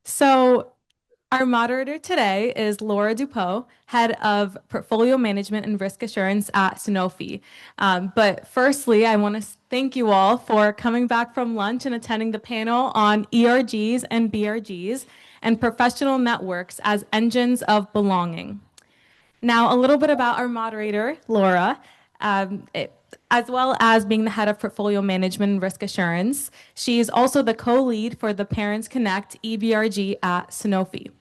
So, our moderator today is Laura Dupeau, Head of Portfolio Management and Risk Assurance at Sanofi. But firstly, I want to thank you all for coming back from lunch and attending the panel on ERGs and BRGs and professional networks as engines of belonging. Now, a little bit about our moderator, Laura. As well as being the head of portfolio management and risk assurance, she is also the co-lead for the Parents Connect EBRG at Sanofi.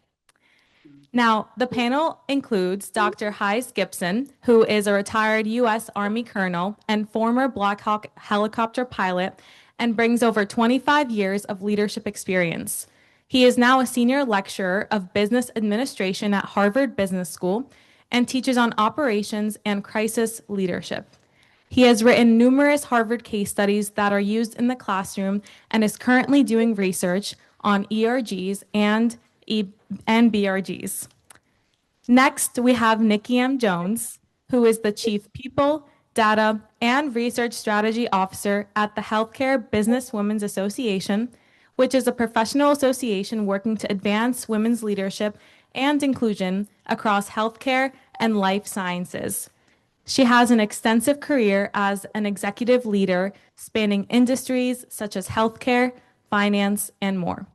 Now, the panel includes Dr. Heise Gibson, who is a retired U.S. Army colonel and former Black Hawk helicopter pilot and brings over 25 years of leadership experience. He is now a senior lecturer of business administration at Harvard Business School and teaches on operations and crisis leadership. He has written numerous Harvard case studies that are used in the classroom and is currently doing research on ERGs and BRGs. Next, we have Nikki M. Jones, who is the Chief People, Data, and Research Strategy Officer at the Healthcare Business Women's Association, which is a professional association working to advance women's leadership and inclusion across healthcare and life sciences. She has an extensive career as an executive leader spanning industries such as healthcare, finance, and more.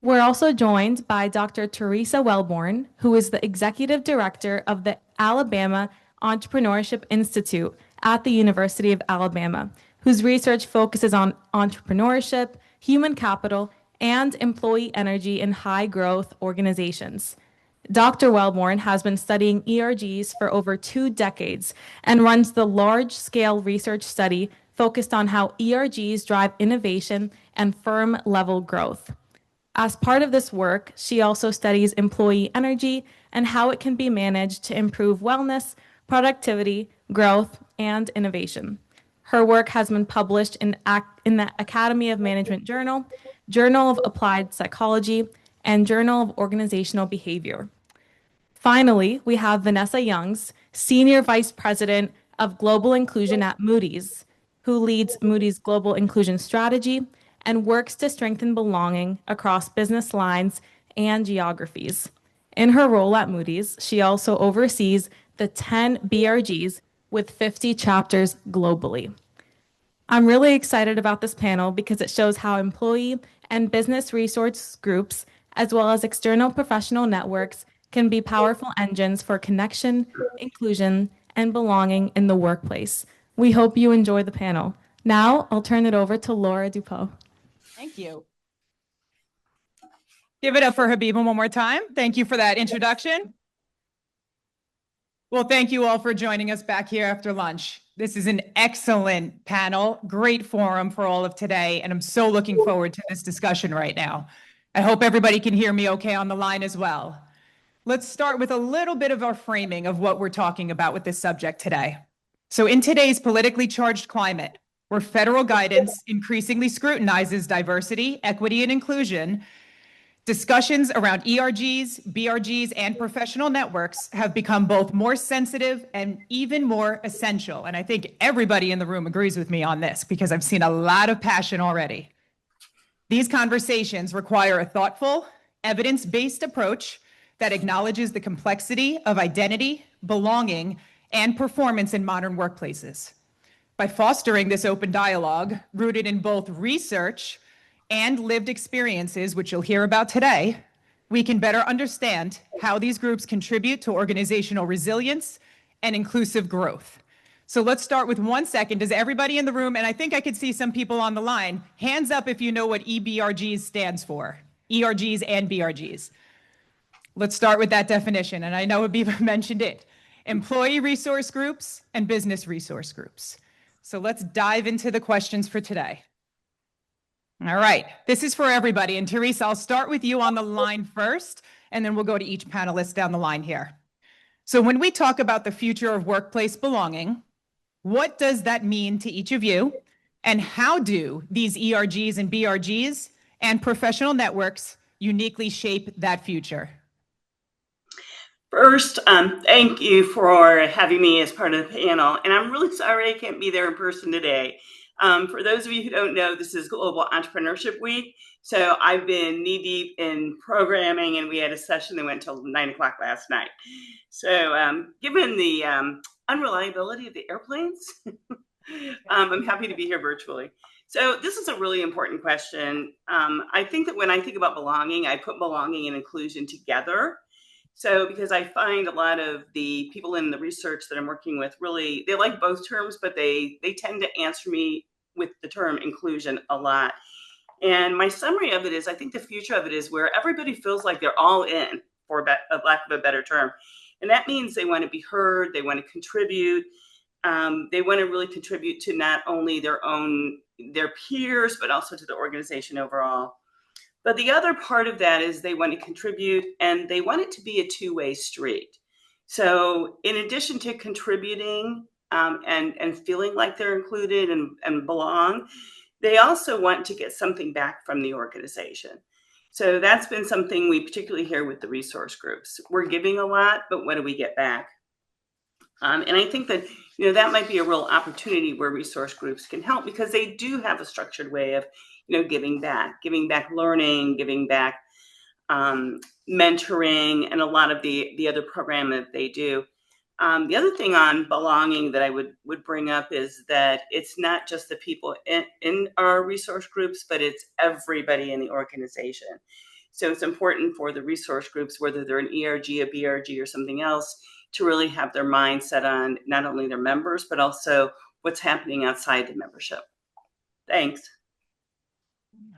We're also joined by Dr. Teresa Wellborn, who is the executive director of the Alabama Entrepreneurship Institute at the University of Alabama, whose research focuses on entrepreneurship, human capital, and employee energy in high growth organizations. Dr. Wellborn has been studying ERGs for over 2 decades and runs the large scale research study focused on how ERGs drive innovation and firm level growth. As part of this work, she also studies employee energy and how it can be managed to improve wellness, productivity, growth, and innovation. Her work has been published in the Academy of Management Journal, Journal of Applied Psychology, and Journal of Organizational Behavior. Finally, we have Vanessa Youngs, Senior Vice President of Global Inclusion at Moody's, who leads Moody's Global Inclusion Strategy and works to strengthen belonging across business lines and geographies. In her role at Moody's, she also oversees the 10 BRGs with 50 chapters globally. I'm really excited about this panel because it shows how employee and business resource groups, as well as external professional networks, can be powerful engines for connection, inclusion, and belonging in the workplace. We hope you enjoy the panel. Now, I'll turn it over to Laura Dupeau. Thank you. Give it up for Habiba one more time. Thank you for that introduction. Well, thank you all for joining us back here after lunch. This is an excellent panel, great forum for all of today, and I'm so looking forward to this discussion right now. I hope everybody can hear me okay on the line as well. Let's start with a little bit of our framing of what we're talking about with this subject today. So in today's politically charged climate, where federal guidance increasingly scrutinizes diversity, equity, and inclusion, discussions around ERGs, BRGs, and professional networks have become both more sensitive and even more essential. And I think everybody in the room agrees with me on this because I've seen a lot of passion already. These conversations require a thoughtful, evidence-based approach that acknowledges the complexity of identity, belonging, and performance in modern workplaces. By fostering this open dialogue, rooted in both research and lived experiences, which you'll hear about today, we can better understand how these groups contribute to organizational resilience and inclusive growth. So let's start with 1 second. Does everybody in the room, and I think I could see some people on the line, hands up if you know what EBRGs stands for, ERGs and BRGs. Let's start with that definition, and I know Abiba mentioned it. Employee resource groups and business resource groups. So let's dive into the questions for today. All right, this is for everybody. And Teresa, I'll start with you on the line first, and then we'll go to each panelist down the line here. So when we talk about the future of workplace belonging, what does that mean to each of you? And how do these ERGs and BRGs and professional networks uniquely shape that future? First, thank you for having me as part of the panel. And I'm really sorry I can't be there in person today. For those of you who don't know, this is Global Entrepreneurship Week. So I've been knee deep in programming, and we had a session that went till 9 o'clock last night. So given the unreliability of the airplanes, I'm happy to be here virtually. So this is a really important question. I think that when I think about belonging, I put belonging and inclusion together. So because I find a lot of the people in the research that I'm working with really, they like both terms, but they tend to answer me with the term inclusion a lot. And my summary of it is, I think the future of it is where everybody feels like they're all in, for a lack of a better term. And that means they want to be heard, they want to contribute, they want to really contribute to not only their peers, but also to the organization overall. But the other part of that is they want to contribute, and they want it to be a two-way street. So in addition to contributing and feeling like they're included and belong, they also want to get something back from the organization. So that's been something we particularly hear with the resource groups. We're giving a lot, but what do we get back? And I think that that might be a real opportunity where resource groups can help, because they do have a structured way of giving back learning, giving back mentoring, and a lot of the other program that they do. The other thing on belonging that I would bring up is that it's not just the people in our resource groups, but it's everybody in the organization. So it's important for the resource groups, whether they're an ERG, a BRG, or something else, to really have their mind set on not only their members, but also what's happening outside the membership. Thanks.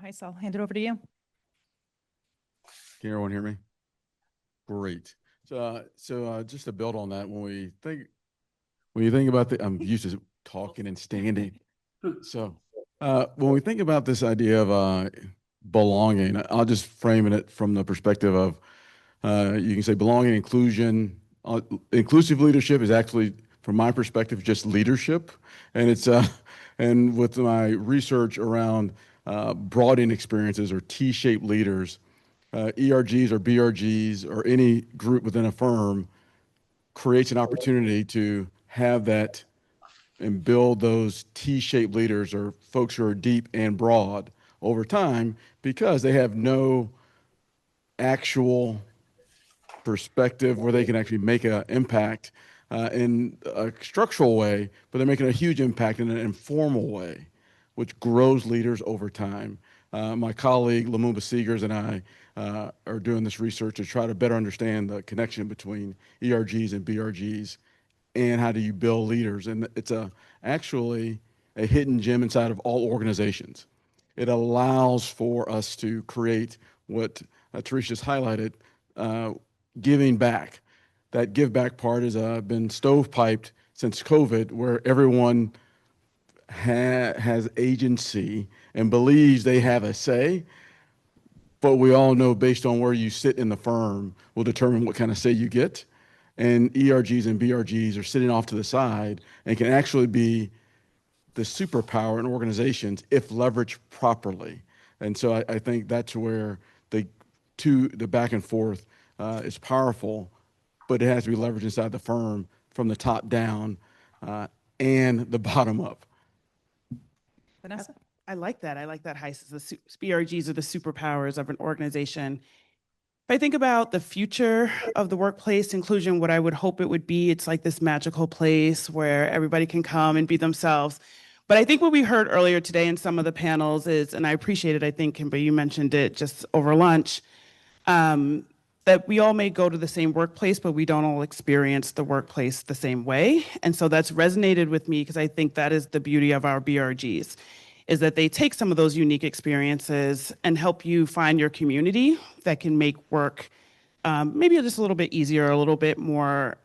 Hi, I'll hand it over to you. Can everyone hear me? Great. So just to build on that, when you think about I'm used to talking and standing. So when we think about this idea of belonging, I'll just frame it from the perspective of you can say belonging, inclusion. Inclusive leadership is actually, from my perspective, just leadership, and it's and with my research around broadening experiences or T-shaped leaders, ERGs or BRGs or any group within a firm creates an opportunity to have that and build those T-shaped leaders or folks who are deep and broad over time, because they have no actual perspective where they can actually make an impact in a structural way, but they're making a huge impact in an informal way, which grows leaders over time. My colleague Lumumba Seegers and I are doing this research to try to better understand the connection between ERGs and BRGs and how do you build leaders. And it's actually a hidden gem inside of all organizations. It allows for us to create what Teresa just highlighted, giving back. That give back part has been stovepiped since COVID, where everyone has agency and believes they have a say, but we all know based on where you sit in the firm will determine what kind of say you get. And ERGs and BRGs are sitting off to the side and can actually be the superpower in organizations if leveraged properly. And so I think that's where the back and forth is powerful, but it has to be leveraged inside the firm from the top down and the bottom up. Vanessa? I like that. I like that, Heis. The BRGs are the superpowers of an organization. If I think about the future of the workplace inclusion, what I would hope it would be, it's like this magical place where everybody can come and be themselves. But I think what we heard earlier today in some of the panels is, and I appreciate it, I think, Kimber, you mentioned it just over lunch, that we all may go to the same workplace, but we don't all experience the workplace the same way. And so that's resonated with me, because I think that is the beauty of our BRGs, is that they take some of those unique experiences and help you find your community that can make work maybe just a little bit easier, a little bit more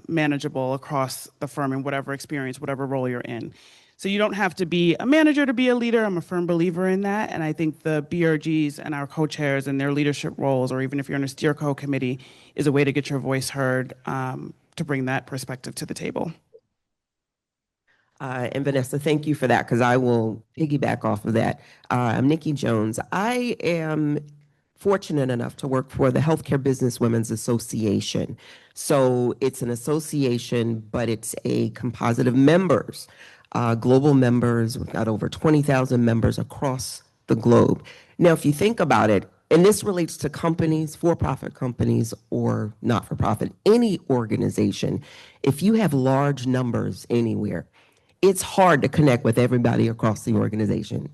manageable across the firm in whatever experience, whatever role you're in. So you don't have to be a manager to be a leader. I'm a firm believer in that. And I think the BRGs and our co-chairs and their leadership roles, or even if you're in a steer co-committee, is a way to get your voice heard, to bring that perspective to the table. And Vanessa, thank you for that, because I will piggyback off of that. I'm Nikki Jones. I am fortunate enough to work for the Healthcare Business Women's Association. So it's an association, but it's a composite of members. global members. We've got over 20,000 members across the globe. Now, if you think about it, and this relates to companies, for-profit companies or not-for-profit, any organization, if you have large numbers anywhere, it's hard to connect with everybody across the organization.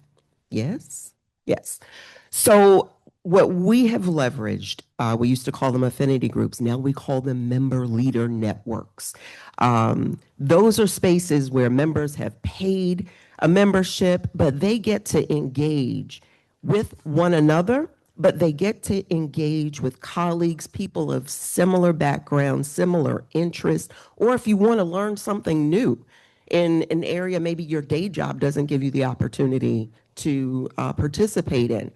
Yes? Yes. So what we have leveraged, we used to call them affinity groups. Now we call them member leader networks. Those are spaces where members have paid a membership, but they get to engage with one another, but they get to engage with colleagues, people of similar backgrounds, similar interests, or if you want to learn something new in an area maybe your day job doesn't give you the opportunity to participate in.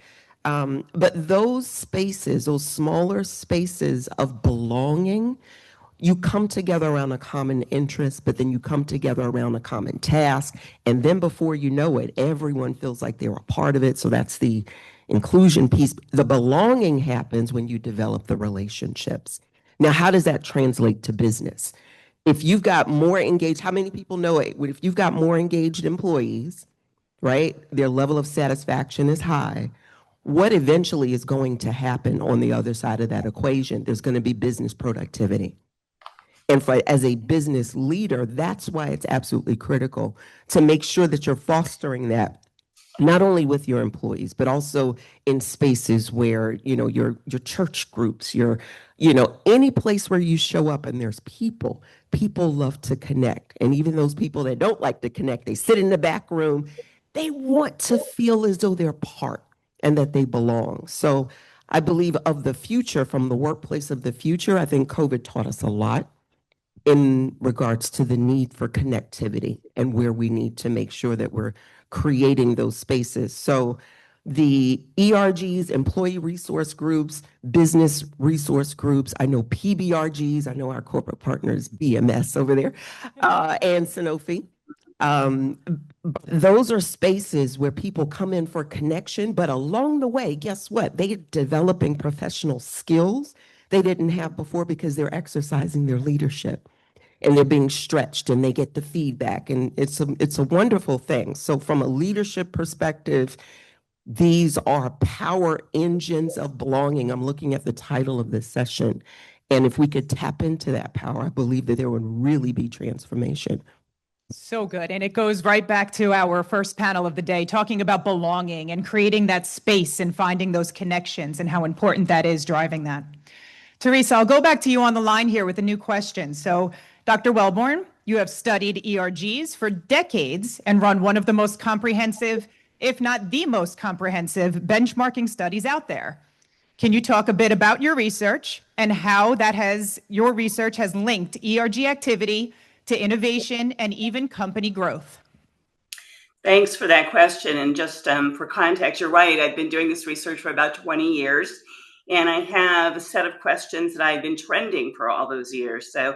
But those spaces, those smaller spaces of belonging, you come together around a common interest, but then you come together around a common task. And then before you know it, everyone feels like they're a part of it. So that's the inclusion piece. The belonging happens when you develop the relationships. Now, how does that translate to business? If you've got more engaged, how many people know it? If you've got more engaged employees, right, their level of satisfaction is high. What eventually is going to happen on the other side of that equation? There's going to be business productivity. And as a business leader, that's why it's absolutely critical to make sure that you're fostering that not only with your employees, but also in spaces where, your church groups, any place where you show up and there's people love to connect. And even those people that don't like to connect, they sit in the back room, they want to feel as though they're part and that they belong. So I believe of the future, from the workplace of the future, I think COVID taught us a lot in regards to the need for connectivity and where we need to make sure that we're creating those spaces. So the ERGs, employee resource groups, business resource groups, I know PBRGs, I know our corporate partners, BMS over there, and Sanofi. Those are spaces where people come in for connection, but along the way, guess what? They're developing professional skills they didn't have before because they're exercising their leadership and they're being stretched and they get the feedback, and it's a wonderful thing. So from a leadership perspective, these are power engines of belonging. I'm looking at the title of this session, and if we could tap into that power, I believe that there would really be transformation. So good. And it goes right back to our first panel of the day, talking about belonging and creating that space and finding those connections and how important that is driving that. Teresa, I'll go back to you on the line here with a new question. So, Dr. Wellborn, you have studied ERGs for decades and run one of the most comprehensive, if not the most comprehensive, benchmarking studies out there. Can you talk a bit about your research and how your research has linked ERG activity to innovation and even company growth? Thanks for that question. And just for context, you're right. I've been doing this research for about 20 years, and I have a set of questions that I've been trending for all those years. So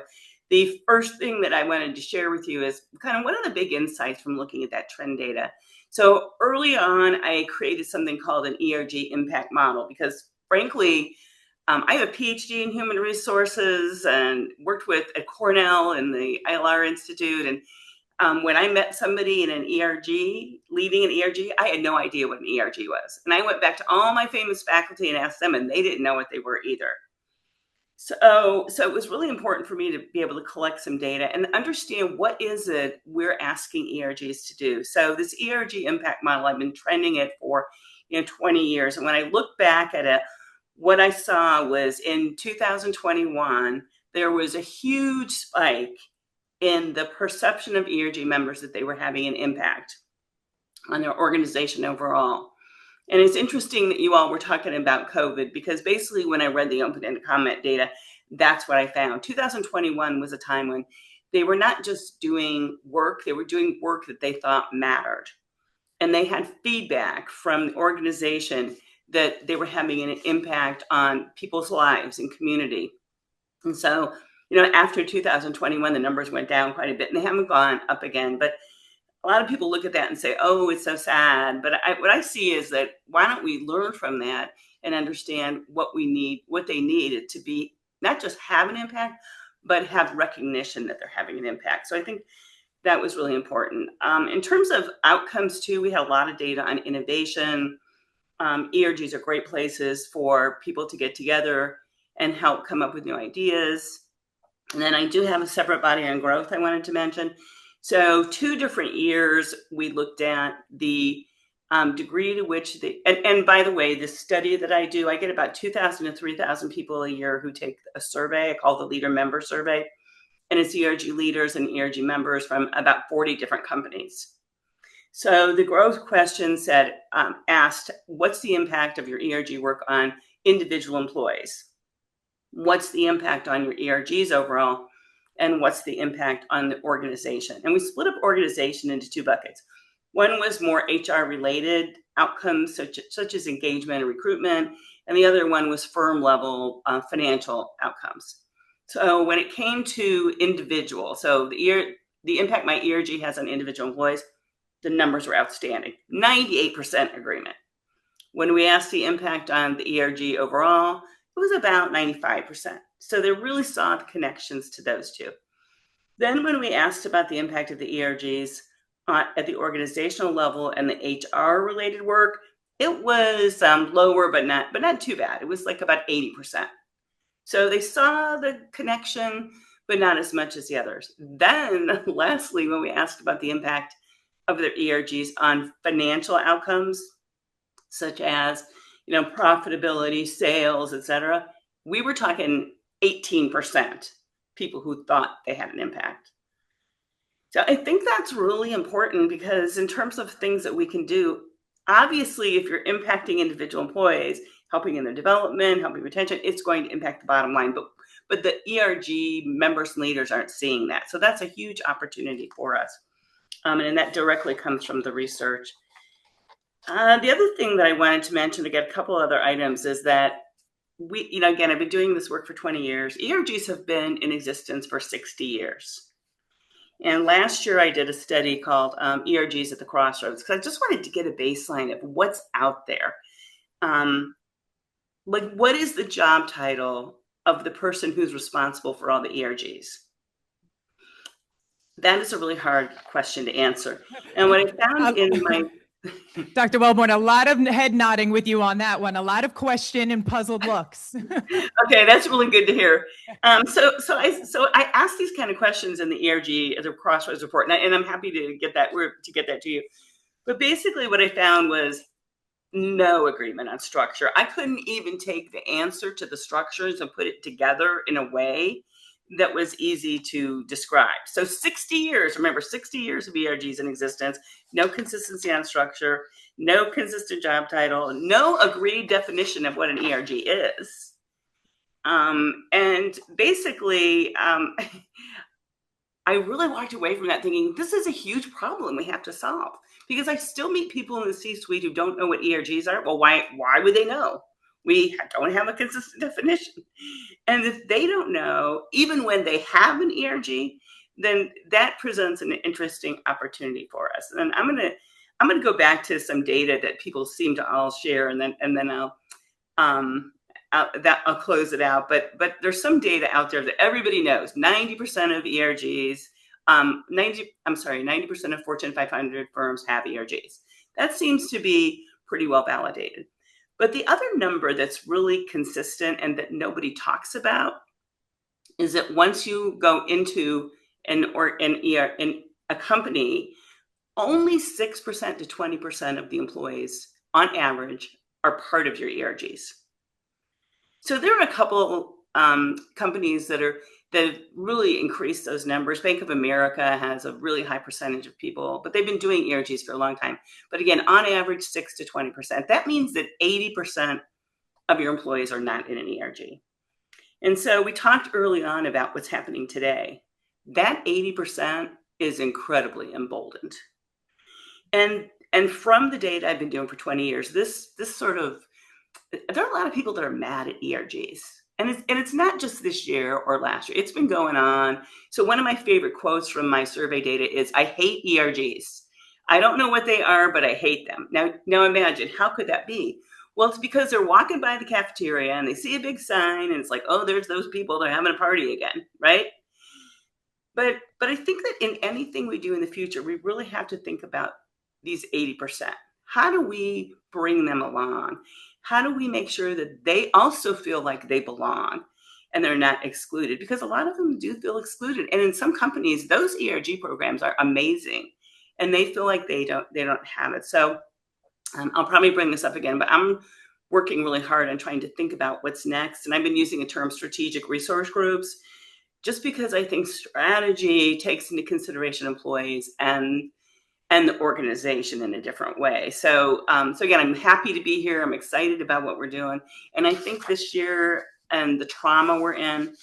the first thing that I wanted to share with you is kind of what are the big insights from looking at that trend data. So early on, I created something called an ERG impact model because, frankly, I have a PhD in human resources and worked at Cornell and the ILR Institute. And when I met somebody in an ERG, leading an ERG, I had no idea what an ERG was. And I went back to all my famous faculty and asked them, and they didn't know what they were either. So it was really important for me to be able to collect some data and understand what is it we're asking ERGs to do. So this ERG impact model, I've been trending it for 20 years. And when I look back at it, what I saw was in 2021, there was a huge spike in the perception of ERG members that they were having an impact on their organization overall. And it's interesting that you all were talking about COVID, because basically when I read the open and comment data, that's what I found. 2021 was a time when they were not just doing work, they were doing work that they thought mattered. And they had feedback from the organization that they were having an impact on people's lives and community. And so, after 2021, the numbers went down quite a bit, and they haven't gone up again. But a lot of people look at that and say, oh, it's so sad. But what I see is that why don't we learn from that and understand what they need to be, not just have an impact, but have recognition that they're having an impact. So I think that was really important. In terms of outcomes too, we had a lot of data on innovation. ERGs are great places for people to get together and help come up with new ideas. And then I do have a separate body on growth I wanted to mention. So 2 different years, we looked at the degree to which and by the way, this study that I do, I get about 2,000 to 3,000 people a year who take a survey. I call the leader member survey. And it's ERG leaders and ERG members from about 40 different companies. So the growth question asked, what's the impact of your ERG work on individual employees? What's the impact on your ERGs overall? And what's the impact on the organization? And we split up organization into 2 buckets. One was more HR related outcomes, such as engagement and recruitment. And the other one was firm level financial outcomes. So when it came to individual, so the impact my ERG has on individual employees, the numbers were outstanding, 98% agreement. When we asked the impact on the ERG overall, it was about 95%. So they really saw the connections to those 2. Then when we asked about the impact of the ERGs at the organizational level and the HR related work, it was lower, but not too bad. It was like about 80%. So they saw the connection, but not as much as the others. Then lastly, when we asked about the impact of their ERGs on financial outcomes, such as, profitability, sales, et cetera, we were talking 18% people who thought they had an impact. So I think that's really important because in terms of things that we can do, obviously, if you're impacting individual employees, helping in their development, helping retention, it's going to impact the bottom line. But the ERG members and leaders aren't seeing that. So that's a huge opportunity for us. And that directly comes from the research. The other thing that I wanted to mention, to get a couple other items, is that again, I've been doing this work for 20 years. ERGs have been in existence for 60 years. And last year I did a study called ERGs at the Crossroads, because I just wanted to get a baseline of what's out there. What is the job title of the person who's responsible for all the ERGs? That is a really hard question to answer. And what I found in my Dr. Wellborn, a lot of head nodding with you on that one, a lot of question and puzzled looks. Okay, that's really good to hear. So I asked these kind of questions in the ERG, the Crossroads report, and I'm happy to get that to you. But basically, what I found was no agreement on structure. I couldn't even take the answer to the structures and put it together in a way that was easy to describe. So 60 years, remember, 60 years of ERGs in existence, no consistency on structure, no consistent job title, no agreed definition of what an ERG is. And basically, I really walked away from that thinking, this is a huge problem we have to solve. Because I still meet people in the C-suite who don't know what ERGs are. Well, why would they know? We don't have a consistent definition. And if they don't know, even when they have an ERG, then that presents an interesting opportunity for us. And I'm gonna go back to some data that people seem to all share, and then I'll close it out. But there's some data out there that everybody knows. 90% of ERGs, 90% of Fortune 500 firms have ERGs. That seems to be pretty well validated. But the other number that's really consistent and that nobody talks about is that once you go into a company, only 6% to 20% of the employees on average are part of your ERGs. So there are a couple companies that really increased those numbers. Bank of America has a really high percentage of people, but they've been doing ERGs for a long time. But again, on average, 6 to 20%. That means that 80% of your employees are not in an ERG. And so we talked early on about what's happening today. That 80% is incredibly emboldened. And from the data I've been doing for 20 years, there are a lot of people that are mad at ERGs. And it's not just this year or last year. It's been going on. So one of my favorite quotes from my survey data is, I hate ERGs. I don't know what they are, but I hate them. Now imagine, how could that be? Well, it's because they're walking by the cafeteria and they see a big sign and it's like, oh, there's those people, they're having a party again, right? But I think that in anything we do in the future, we really have to think about these 80%. How do we bring them along? How do we make sure that they also feel like they belong and they're not excluded? Because a lot of them do feel excluded. And in some companies, those ERG programs are amazing and they feel like they don't have it. So I'll probably bring this up again, but I'm working really hard on trying to think about what's next. And I've been using the term strategic resource groups just because I think strategy takes into consideration employees and the organization in a different way. So again, I'm happy to be here. I'm excited about what we're doing, and I think this year and the trauma we're in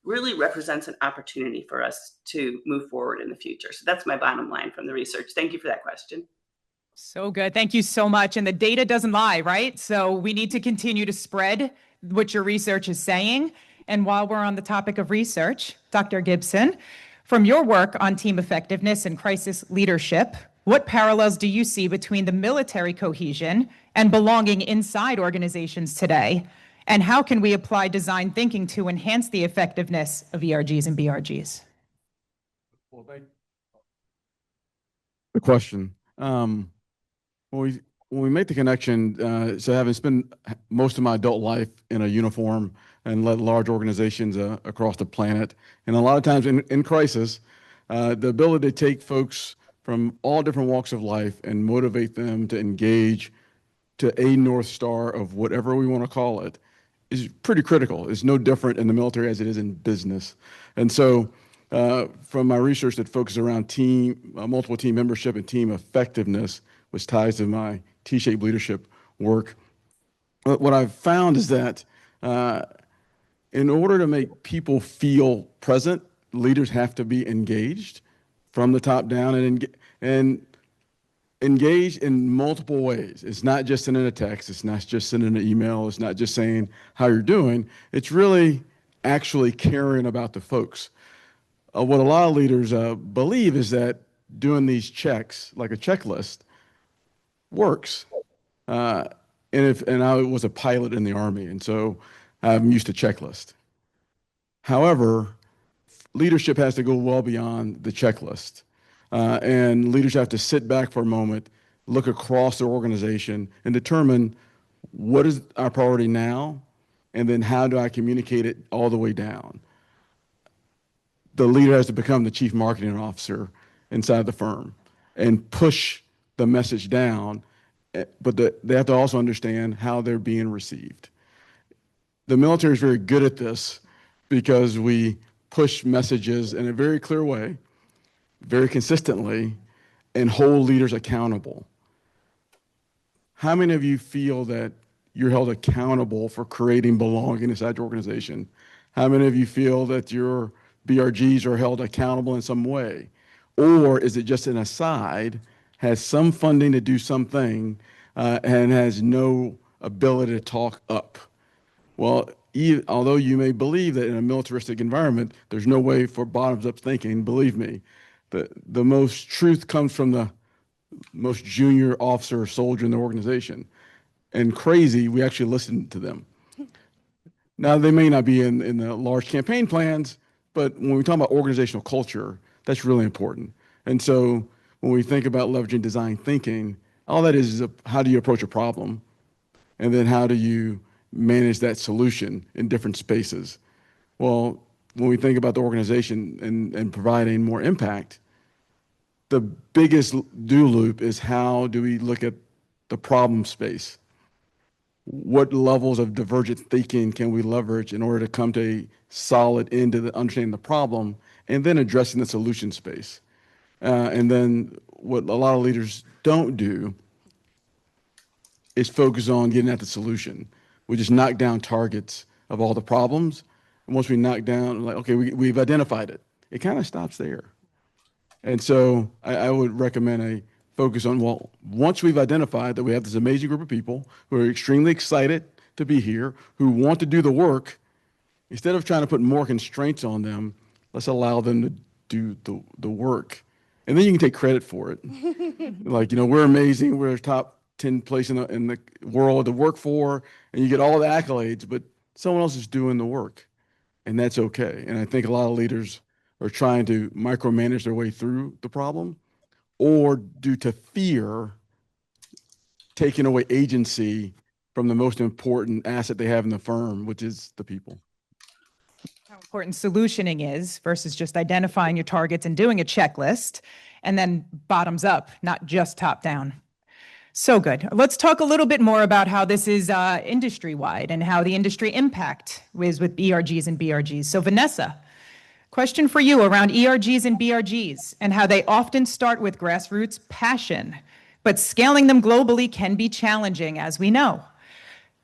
really represents an opportunity for us to move forward in the future. So that's my bottom line from the research. Thank you for that question. So good. Thank you so much. And the data doesn't lie, right? So we need to continue to spread what your research is saying. And while we're on the topic of research, Dr. Gibson, from your work on team effectiveness and crisis leadership, what parallels do you see between the military cohesion and belonging inside organizations today? And how can we apply design thinking to enhance the effectiveness of ERGs and BRGs? Well, thank you. The question. When we make the connection, so having spent most of my adult life in a uniform and led large organizations across the planet, and a lot of times in crisis, the ability to take folks from all different walks of life and motivate them to engage to a North Star of whatever we want to call it is pretty critical. It's no different in the military as it is in business. And so from my research that focuses around multiple team membership and team effectiveness, which ties to my T-shaped leadership work, what I've found is that in order to make people feel present, leaders have to be engaged from the top down and engaged in multiple ways. It's not just sending a text. It's not just sending an email. It's not just saying how you're doing. It's really actually caring about the folks. What a lot of leaders believe is that doing these checks, like a checklist, works. And I was a pilot in the Army, and so I'm used to checklist. However, leadership has to go well beyond the checklist. And leaders have to sit back for a moment, look across their organization, and determine what is our priority now, and then how do I communicate it all the way down. The leader has to become the chief marketing officer inside the firm and push the message down, but they have to also understand how they're being received. The military is very good at this because we push messages in a very clear way, very consistently, and hold leaders accountable. How many of you feel that you're held accountable for creating belonging inside your organization? How many of you feel that your BRGs are held accountable in some way? Or is it just an aside, has some funding to do something, and has no ability to talk up? Well, although you may believe that in a militaristic environment, there's no way for bottoms-up thinking, believe me, the most truth comes from the most junior officer or soldier in the organization. And crazy, we actually listen to them. Now, they may not be in the large campaign plans, but when we talk about organizational culture, that's really important. And so when we think about leveraging design thinking, all that is how do you approach a problem? And then how do you manage that solution in different spaces? Well, when we think about the organization and providing more impact, the biggest do loop is how do we look at the problem space? What levels of divergent thinking can we leverage in order to come to a solid end to understanding the problem and then addressing the solution space? And then what a lot of leaders don't do is focus on getting at the solution. We just knock down targets of all the problems. And once we knock down, like, okay, we've identified it. It kind of stops there. And so I would recommend a focus on, well, once we've identified that we have this amazing group of people who are extremely excited to be here, who want to do the work, instead of trying to put more constraints on them, let's allow them to do the work. And then you can take credit for it. Like, we're amazing. We're top 10 place in the world to work for, and you get all the accolades, but someone else is doing the work, and that's okay. And I think a lot of leaders are trying to micromanage their way through the problem, or due to fear, taking away agency from the most important asset they have in the firm, which is the people. How important solutioning is versus just identifying your targets and doing a checklist, and then bottoms up, not just top down. So good. Let's talk a little bit more about how this is industry-wide and how the industry impact is with ERGs and BRGs. So Vanessa, question for you around ERGs and BRGs and how they often start with grassroots passion, but scaling them globally can be challenging, as we know.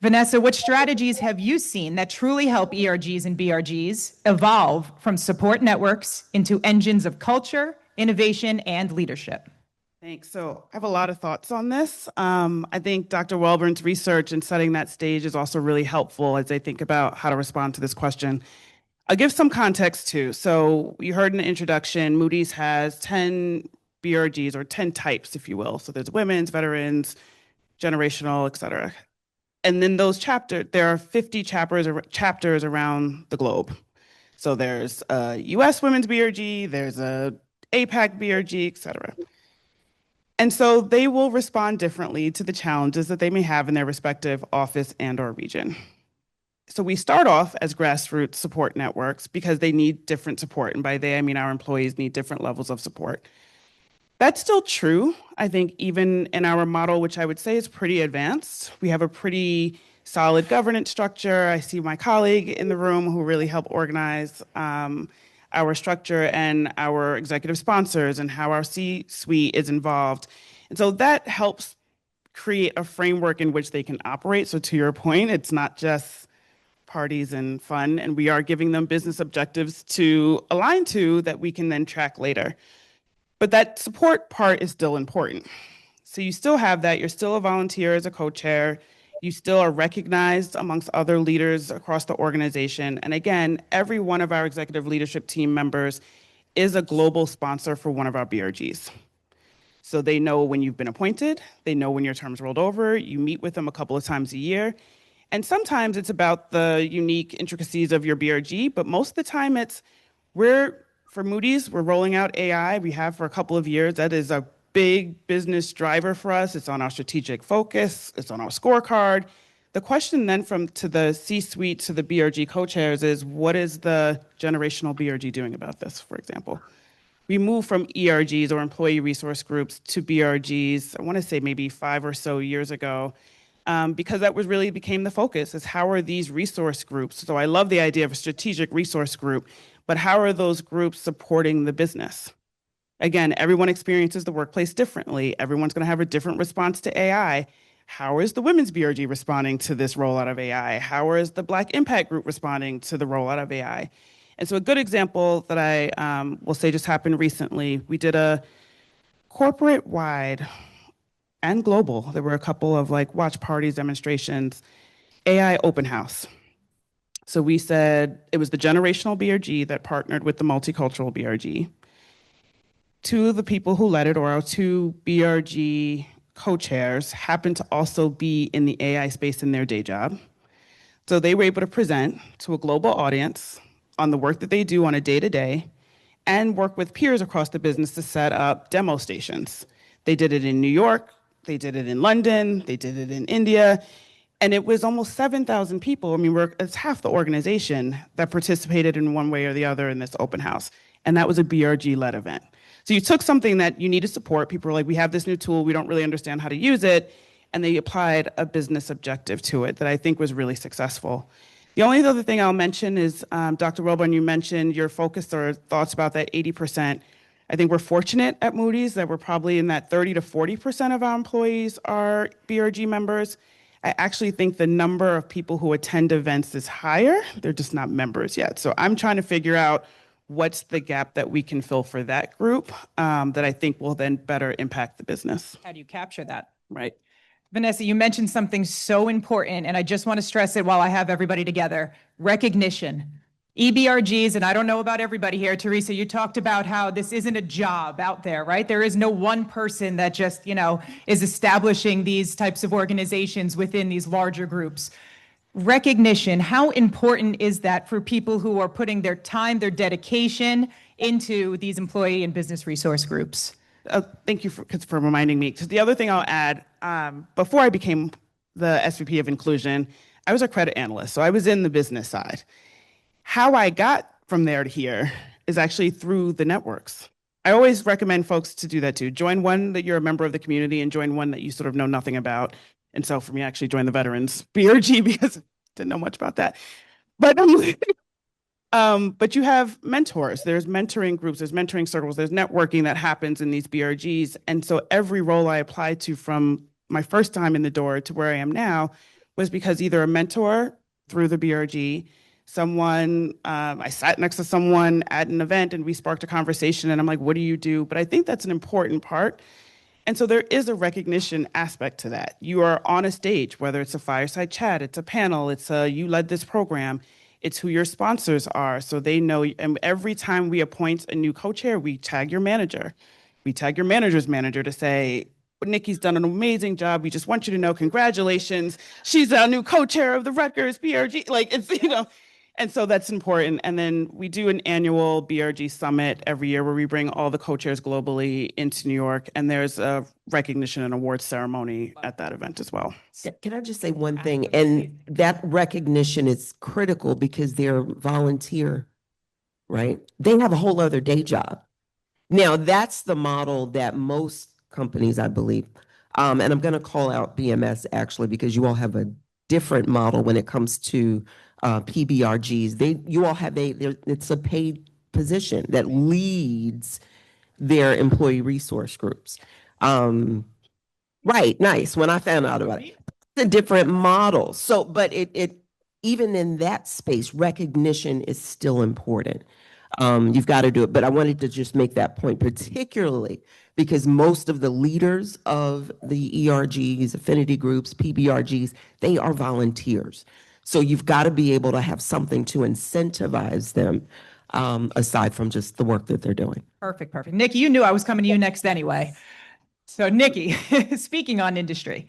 Vanessa, what strategies have you seen that truly help ERGs and BRGs evolve from support networks into engines of culture, innovation, and leadership? Thanks. So I have a lot of thoughts on this. I think Dr. Welburn's research and setting that stage is also really helpful as I think about how to respond to this question. I'll give some context too. So you heard in the introduction, Moody's has 10 BRGs, or 10 types, if you will. So there's women's, veterans, generational, et cetera. And then those chapters, there are 50 chapters around the globe. So there's a US Women's BRG, there's a APAC BRG, et cetera. And so they will respond differently to the challenges that they may have in their respective office and or region. So we start off as grassroots support networks because they need different support. And by they, I mean our employees need different levels of support. That's still true. I think even in our model, which I would say is pretty advanced, we have a pretty solid governance structure. I see my colleague in the room who really helped organize our structure and our executive sponsors and how our C-suite is involved. And so that helps create a framework in which they can operate. So to your point, it's not just parties and fun, and we are giving them business objectives to align to that we can then track later. But that support part is still important. So you still have that. You're still a volunteer as a co-chair. You still are recognized amongst other leaders across the organization. And again, every one of our executive leadership team members is a global sponsor for one of our BRGs. So they know when you've been appointed. They know when your term's rolled over. You meet with them a couple of times a year. And sometimes it's about the unique intricacies of your BRG, but most of the time for Moody's, we're rolling out AI. We have for a couple of years. That is a big business driver for us. It's on our strategic focus. It's on our scorecard. The question then to the C-suite to the BRG co-chairs is, what is the generational BRG doing about this, for example? We moved from ERGs, or employee resource groups, to BRGs, I want to say maybe 5 or so years ago, because that really became the focus, is how are these resource groups? So I love the idea of a strategic resource group, but how are those groups supporting the business? Again, everyone experiences the workplace differently. Everyone's going to have a different response to AI. How is the Women's BRG responding to this rollout of AI? How is the Black Impact Group responding to the rollout of AI? And so a good example that I will say just happened recently, we did a corporate-wide and global, there were a couple of watch parties, demonstrations, AI open house. So we said it was the generational BRG that partnered with the multicultural BRG. Two of the people who led it, or our two BRG co-chairs, happened to also be in the AI space in their day job. So they were able to present to a global audience on the work that they do on a day-to-day and work with peers across the business to set up demo stations. They did it in New York, they did it in London, they did it in India, and it was almost 7,000 people. I mean, it's half the organization that participated in one way or the other in this open house. And that was a BRG-led event. So you took something that you need to support. People were like, we have this new tool, we don't really understand how to use it. And they applied a business objective to it that I think was really successful. The only other thing I'll mention is, Dr. Welburn, you mentioned your focus or thoughts about that 80%. I think we're fortunate at Moody's that we're probably in that 30 to 40% of our employees are BRG members. I actually think the number of people who attend events is higher. They're just not members yet. So I'm trying to figure out what's the gap that we can fill for that group that I think will then better impact the business. How do you capture that? Right. Vanessa, you mentioned something so important, and I just want to stress it while I have everybody together. Recognition. EBRGs, and I don't know about everybody here, Teresa, you talked about how this isn't a job out there, right? There is no one person that just, is establishing these types of organizations within these larger groups. recognition, how important is that for people who are putting their time, their dedication into these employee and business resource groups? Thank you for reminding me. Because the other thing I'll add, before I became the SVP of Inclusion, I was a credit analyst, so I was in the business side. How I got from there to here is actually through the networks. I always recommend folks to do that too. Join one that you're a member of the community and join one that you sort of know nothing about. And so for me, I actually joined the Veterans BRG because I didn't know much about that. But but you have mentors, there's mentoring groups, there's mentoring circles, there's networking that happens in these BRGs. And so every role I applied to from my first time in the door to where I am now was because either a mentor through the BRG, someone, I sat next to someone at an event and we sparked a conversation and I'm like, what do you do? But I think that's an important part. And so there is a recognition aspect to that. You are on a stage, whether it's a fireside chat, it's a panel, it's a, you led this program, it's who your sponsors are. So they know, and every time we appoint a new co-chair, we tag your manager. We tag your manager's manager to say, Nikki's done an amazing job. We just want you to know, congratulations. She's our new co-chair of the Rutgers BRG. Like it's, you know, and so that's important. And then we do an annual BRG summit every year where we bring all the co-chairs globally into New York. And there's a recognition and awards ceremony at that event as well. Can I just say one thing? And that recognition is critical because they're volunteer, right? They have a whole other day job. Now, that's the model that most companies, I believe, and I'm going to call out BMS actually because you all have a different model when it comes to PBRGs. You all have it's a paid position that leads their employee resource groups. Right, nice. When I found out about it, it's a different model. So, but it even in that space, recognition is still important. You've got to do it. But I wanted to just make that point, particularly because most of the leaders of the ERGs, affinity groups, PBRGs, they are volunteers. So you've got to be able to have something to incentivize them aside from just the work that they're doing. Perfect, perfect. Nikki, you knew I was coming to you next anyway. So Nikki, speaking on industry,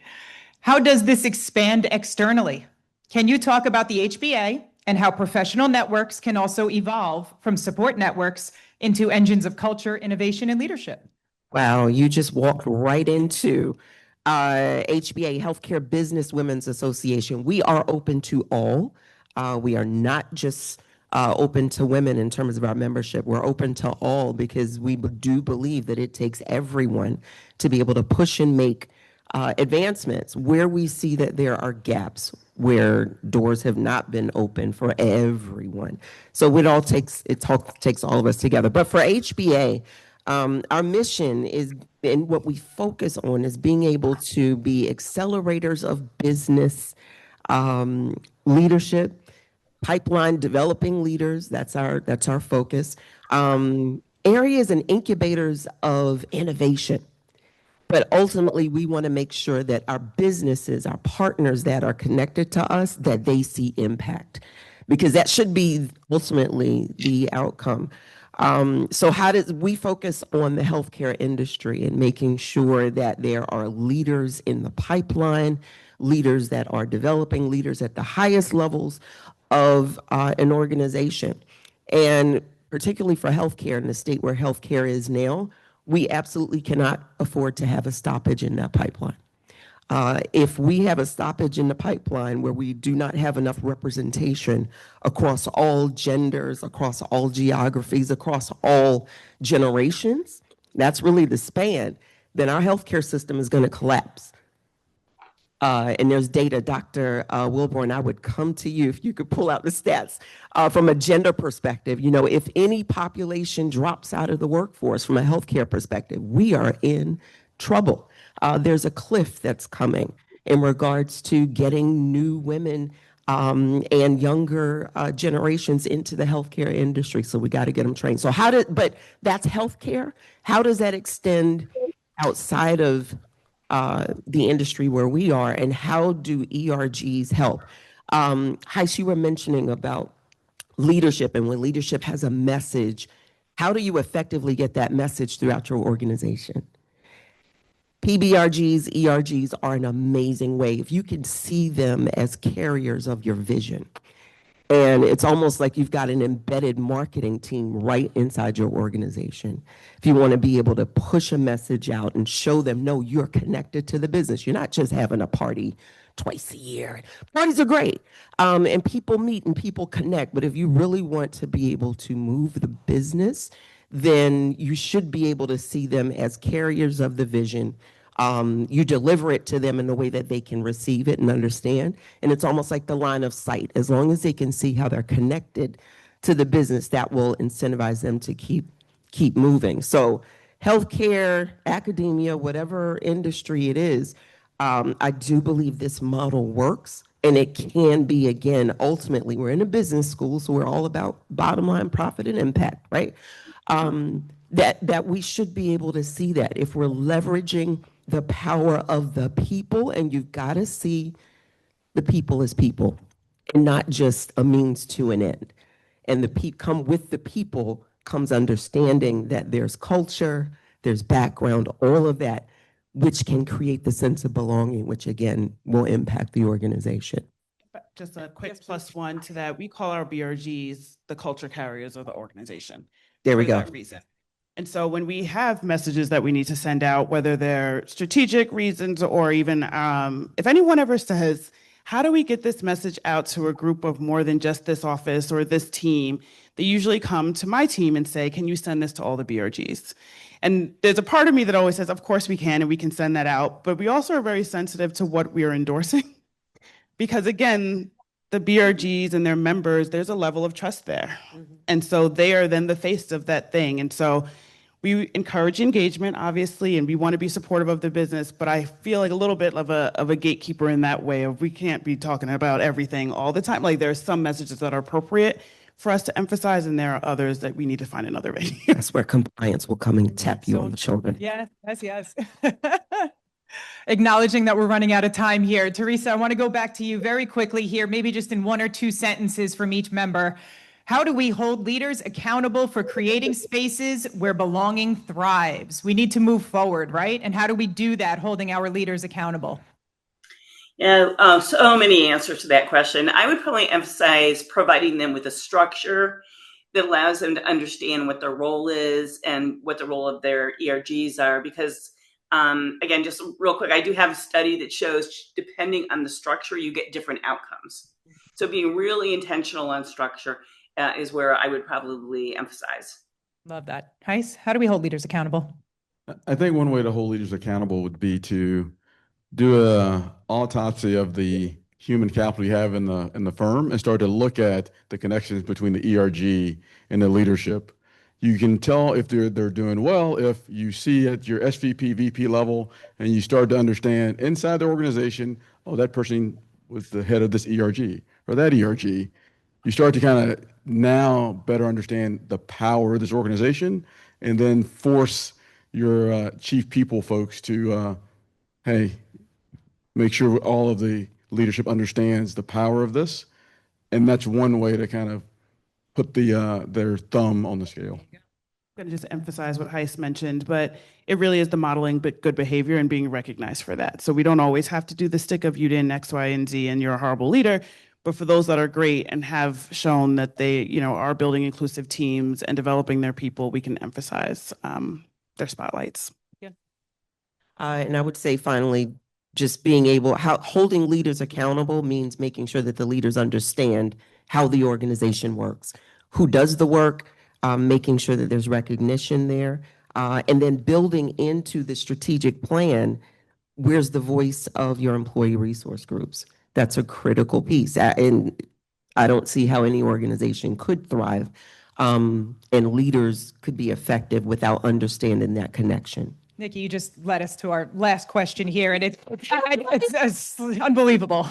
how does this expand externally? Can you talk about the HBA and how professional networks can also evolve from support networks into engines of culture, innovation, and leadership? Wow, you just walked right into HBA, Healthcare Business Women's Association. We are open to all. We are not just open to women in terms of our membership. We're open to all because we do believe that it takes everyone to be able to push and make advancements where we see that there are gaps, where doors have not been open for everyone. So it takes all of us together. But for HBA, our mission is, and what we focus on is being able to be accelerators of business leadership, pipeline developing leaders. That's our focus. Areas and incubators of innovation. But ultimately, we want to make sure that our businesses, our partners that are connected to us, that they see impact, because that should be ultimately the outcome. So how does we focus on the healthcare industry and making sure that there are leaders in the pipeline, leaders that are developing, leaders at the highest levels of an organization. And particularly for healthcare in the state where healthcare is now, we absolutely cannot afford to have a stoppage in that pipeline. If we have a stoppage in the pipeline where we do not have enough representation across all genders, across all geographies, across all generations, that's really the span, then our healthcare system is going to collapse. And there's data, Dr. Wilborn, I would come to you if you could pull out the stats from a gender perspective. You know, if any population drops out of the workforce from a healthcare perspective, we are in trouble. There's a cliff that's coming in regards to getting new women and younger generations into the healthcare industry. So we got to get them trained. So but that's healthcare. How does that extend outside of the industry where we are, and how do ERGs help? Heis, you were mentioning about leadership, and when leadership has a message, how do you effectively get that message throughout your organization? PBRGs, ERGs are an amazing way. If you can see them as carriers of your vision, and it's almost like you've got an embedded marketing team right inside your organization. If you want to be able to push a message out and show them, no, you're connected to the business. You're not just having a party twice a year. Parties are great. And people meet and people connect. But if you really want to be able to move the business, then you should be able to see them as carriers of the vision. You deliver it to them in a way that they can receive it and understand. And it's almost like the line of sight. As long as they can see how they're connected to the business, that will incentivize them to keep moving. So healthcare, academia, whatever industry it is, I do believe this model works. And it can be, again, ultimately, we're in a business school, so we're all about bottom line profit and impact, right? That we should be able to see that if we're leveraging the power of the people, and you've got to see the people as people and not just a means to an end. And come with the people comes understanding that there's culture, there's background, all of that, which can create the sense of belonging, which again will impact the organization. Just a quick plus one to that. We call our BRGs the culture carriers of the organization. There we For go. that reason. And so when we have messages that we need to send out, whether they're strategic reasons or even if anyone ever says, how do we get this message out to a group of more than just this office or this team? They usually come to my team and say, can you send this to all the BRGs? And there's a part of me that always says, of course we can, and we can send that out. But we also are very sensitive to what we are endorsing. Because again, the BRGs and their members, there's a level of trust there. And so they are then the face of that thing. And so we encourage engagement, obviously, and we want to be supportive of the business, but I feel like a little bit of a gatekeeper in that way of we can't be talking about everything all the time. Like there are some messages that are appropriate for us to emphasize, and there are others that we need to find another way. That's where compliance will come and tap you on the shoulder. Yes, yes, yes. Acknowledging that we're running out of time here. Teresa, I want to go back to you very quickly here, maybe just in 1 or 2 sentences from each member. How do we hold leaders accountable for creating spaces where belonging thrives? We need to move forward, right? And how do we do that, holding our leaders accountable? Yeah, so many answers to that question. I would probably emphasize providing them with a structure that allows them to understand what their role is and what the role of their ERGs are. Because, again, just real quick, I do have a study that shows depending on the structure, you get different outcomes. So being really intentional on structure is where I would probably emphasize. Love that. Heiss, how do we hold leaders accountable? I think one way to hold leaders accountable would be to do a autopsy of the human capital you have in the firm and start to look at the connections between the ERG and the leadership. You can tell if they're doing well if you see at your SVP, VP level, and you start to understand inside the organization, oh, that person was the head of this ERG or that ERG. You start to kind of now better understand the power of this organization, and then force your chief people folks to, hey, make sure all of the leadership understands the power of this. And that's one way to kind of put their thumb on the scale. I'm going to just emphasize what Heiss mentioned, but it really is the modeling but good behavior and being recognized for that. So we don't always have to do the stick of you didn't X, Y, and Z and you're a horrible leader. But for those that are great and have shown that they, are building inclusive teams and developing their people, we can emphasize their spotlights. Yeah. And I would say finally, just being holding leaders accountable means making sure that the leaders understand how the organization works, who does the work, making sure that there's recognition there, and then building into the strategic plan, where's the voice of your employee resource groups? That's a critical piece. And I don't see how any organization could thrive and leaders could be effective without understanding that connection. Nikki, you just led us to our last question here, and it's unbelievable.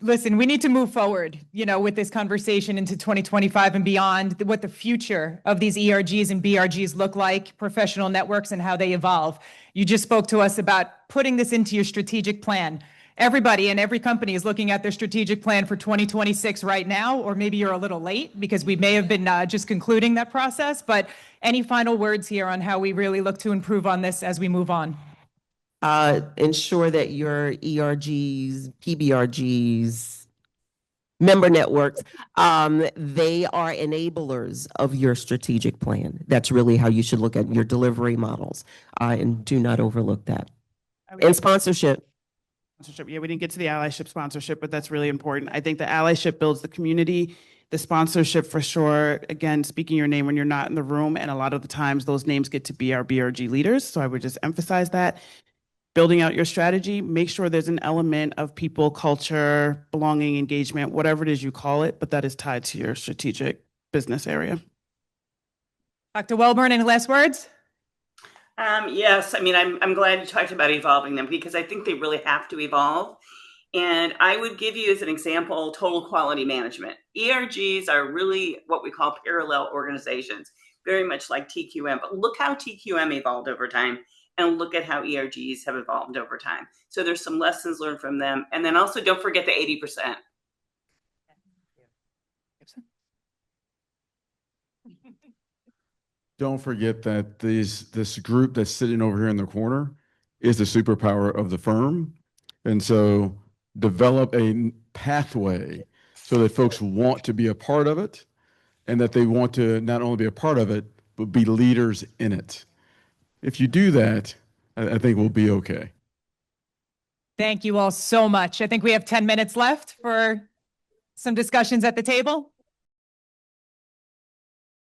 Listen, we need to move forward, with this conversation into 2025 and beyond, what the future of these ERGs and BRGs look like, professional networks, and how they evolve. You just spoke to us about putting this into your strategic plan. everybody and every company is looking at their strategic plan for 2026 right now, or maybe you're a little late because we may have been just concluding that process. But any final words here on how we really look to improve on this as we move on? Ensure that your ERGs, PBRGs, member networks, they are enablers of your strategic plan. That's really how you should look at your delivery models, and do not overlook that. And sponsorship. Sponsorship. Yeah, we didn't get to the allyship sponsorship, but that's really important. I think the allyship builds the community. The sponsorship, for sure, again, speaking your name when you're not in the room, and a lot of the times those names get to be our BRG leaders. So I would just emphasize that. Building out your strategy, make sure there's an element of people, culture, belonging, engagement, whatever it is you call it, but that is tied to your strategic business area. Dr. Welburn, any last words? Yes, I mean, I'm glad you talked about evolving them because I think they really have to evolve. And I would give you as an example, total quality management. ERGs are really what we call parallel organizations, very much like TQM, but look how TQM evolved over time and look at how ERGs have evolved over time. So there's some lessons learned from them. And then also don't forget the 80%. Don't forget that this group that's sitting over here in the corner is the superpower of the firm. And so develop a pathway so that folks want to be a part of it and that they want to not only be a part of it, but be leaders in it. If you do that, I think we'll be okay. Thank you all so much. I think we have 10 minutes left for some discussions at the table.